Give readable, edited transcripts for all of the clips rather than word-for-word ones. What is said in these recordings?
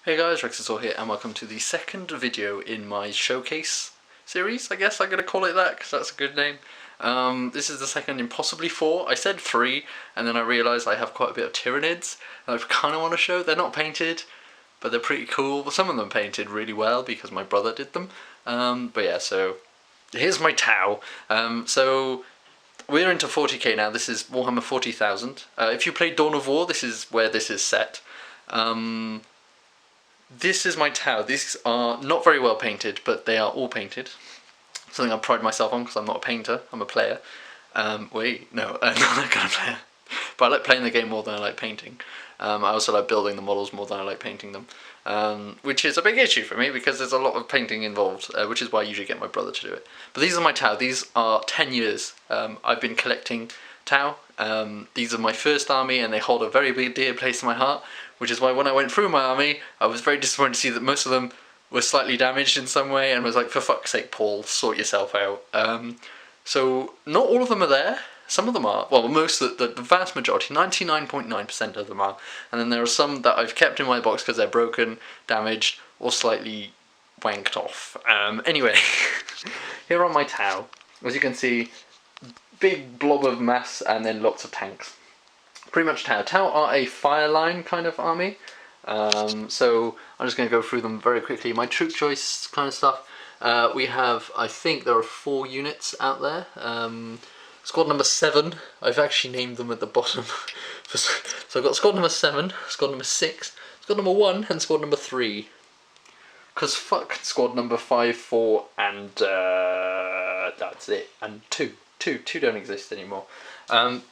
Hey guys, Rexasaur here and welcome to the second video in my showcase series, I guess I'm going to call it that because that's a good name. This is the second in possibly 4. I said 3 and then I realised I have quite a bit of Tyranids that I kind of want to show. They're not painted, but they're pretty cool. Some of them painted really well because my brother did them. But yeah, so here's my Tau. So we're into 40k now. This is Warhammer 40,000. If you play Dawn of War, this is where this is set. This is my Tau. These are not very well painted, but they are all painted. Something I pride myself on because I'm not a painter, I'm a player. Not that kind of player. But I like playing the game more than I like painting. I also like building the models more than I like painting them. Which is a big issue for me because there's a lot of painting involved, which is why I usually get my brother to do it. But these are my Tau. These are 10 years. I've been collecting Tau. These are my first army and they hold a very big dear place in my heart, which is why when I went through my army I was very disappointed to see that most of them were slightly damaged in some way and was like, for fuck's sake Paul, sort yourself out. So not all of them are there. Some of them are, well the vast majority, 99.9% of them are, and then there are some that I've kept in my box because they're broken, damaged or slightly wanked off. Anyway, here are my Tau. As you can see, big blob of mass and then lots of tanks. Pretty much Tau. Tau are a fire line kind of army, so I'm just going to go through them very quickly. My troop choice kind of stuff. We have, I think there are 4 units out there. Squad number 7, I've actually named them at the bottom. So I've got squad number 7, squad number 6, squad number 1 and squad number 3. Because fuck squad number 5, 4 and that's it. And 2 don't exist anymore.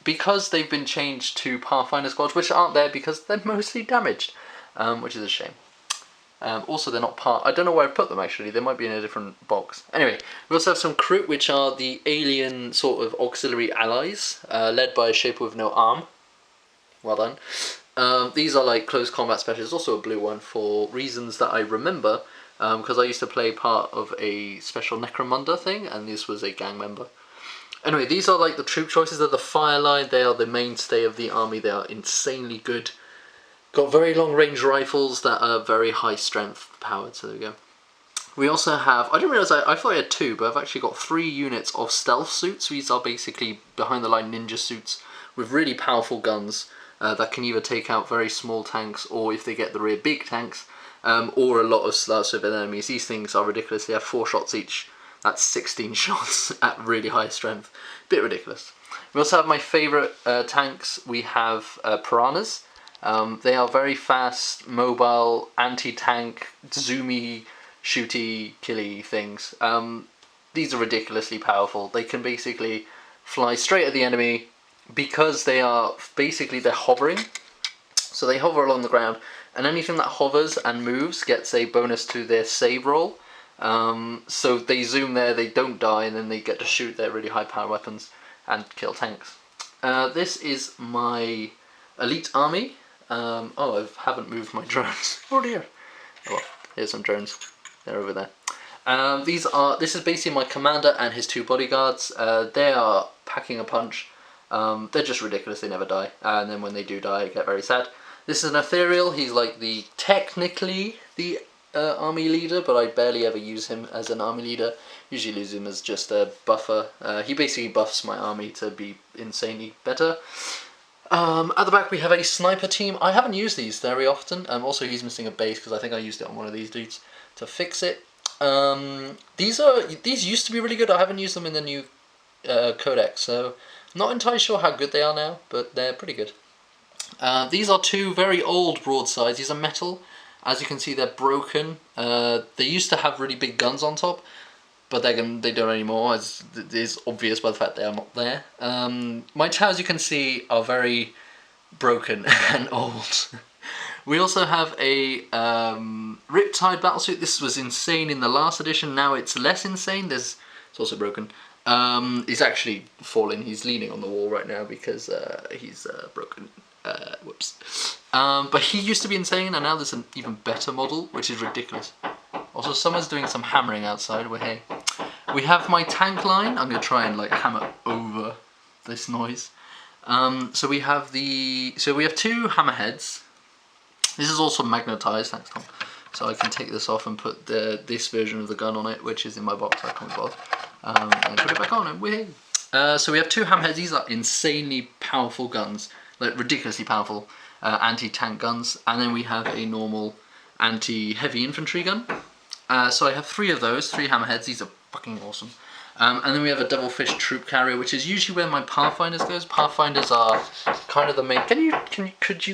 Because they've been changed to Pathfinder squads, which aren't there because they're mostly damaged, which is a shame. Also, they're not part. I don't know where I put them actually. They might be in a different box. Anyway, we also have some Kroot, which are the alien sort of auxiliary allies, led by a shaper with no arm. Well done. These are like close combat specialists. Also a blue one for reasons that I remember, because I used to play part of a special Necromunda thing, and this was a gang member. Anyway, these are like the troop choices. They're the fire line. They are the mainstay of the army. They are insanely good. Got very long range rifles that are very high strength powered, so there we go. We also have, I didn't realise, I thought I had 2, but I've actually got 3 units of stealth suits. These are basically behind the line ninja suits with really powerful guns that can either take out very small tanks, or if they get the rear, big tanks, or a lot of civilian enemies. These things are ridiculous. They have 4 shots each. That's 16 shots at really high strength. Bit ridiculous. We also have my favourite tanks. We have Piranhas. They are very fast, mobile, anti-tank, zoomy, shooty, killy things. These are ridiculously powerful. They can basically fly straight at the enemy because they are basically, they're hovering. So they hover along the ground, and anything that hovers and moves gets a bonus to their save roll. So they zoom there, they don't die, and then they get to shoot their really high power weapons and kill tanks. This is my elite army. I haven't moved my drones. Oh dear. Oh, well, here's some drones. They're over there. This is basically my commander and his 2 bodyguards. They are packing a punch. They're just ridiculous. They never die. And then when they do die, I get very sad. This is an ethereal. He's like technically the army leader, but I barely ever use him as an army leader. Usually use him as just a buffer. He basically buffs my army to be insanely better. At the back we have a sniper team. I haven't used these very often. Also he's missing a base because I think I used it on one of these dudes to fix it. These used to be really good. I haven't used them in the new codex, so I'm not entirely sure how good they are now, but they're pretty good. These are 2 very old broadsides. These are metal. As you can see, they're broken. They used to have really big guns on top, but they don't anymore, as it is obvious by the fact they are not there. My Tau, as you can see, are very broken and old. We also have a Riptide battlesuit. This was insane in the last edition. Now it's less insane. It's also broken. He's actually falling. He's leaning on the wall right now because he's broken. Whoops. But he used to be insane, and now there's an even better model, which is ridiculous. Also, someone's doing some hammering outside. Hey. We have my tank line. I'm going to try and like hammer over this noise. So we have 2 hammerheads. This is also magnetized, thanks Tom. so I can take this off and put this version of the gun on it, which is in my box. I can't be bothered. And put it back on, and we're so we have two hammerheads. These are insanely powerful guns, like ridiculously powerful anti-tank guns, and then we have a normal anti-heavy infantry gun. So I have three of those, three hammerheads. These are fucking awesome. And then we have a double fish troop carrier, which is usually where my Pathfinders goes. Pathfinders are kind of the main. Could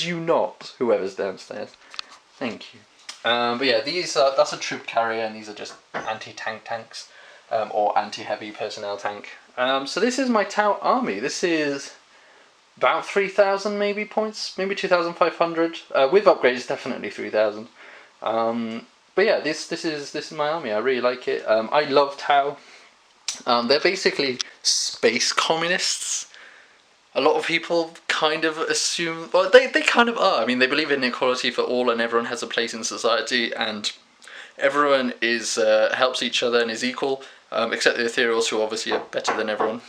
you not? Whoever's downstairs. Thank you. But yeah, that's a troop carrier, and these are just anti-tank tanks, or anti-heavy personnel tank. So this is my Tau army. This is about 3,000 maybe points, maybe 2,500. With upgrades, definitely 3,000. But yeah, this is my army. I really like it. I love Tau. They're basically space communists. A lot of people kind of assume, well, they kind of are. I mean, they believe in equality for all, and everyone has a place in society, and everyone is helps each other and is equal, except the Ethereals, who obviously are better than everyone.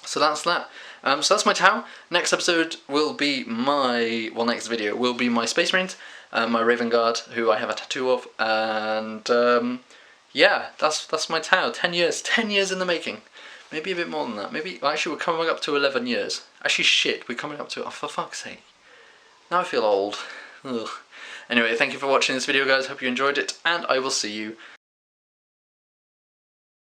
So that's that. So that's my Tau. Next episode will be next video will be my Space Marines, my Raven Guard, who I have a tattoo of, and yeah, that's my Tau. 10 years in the making. Maybe a bit more than that. Maybe, actually, we're coming up to 11 years. Actually, shit, we're coming up to, oh, for fuck's sake. Now I feel old. Ugh. Anyway, thank you for watching this video, guys. Hope you enjoyed it, and I will see you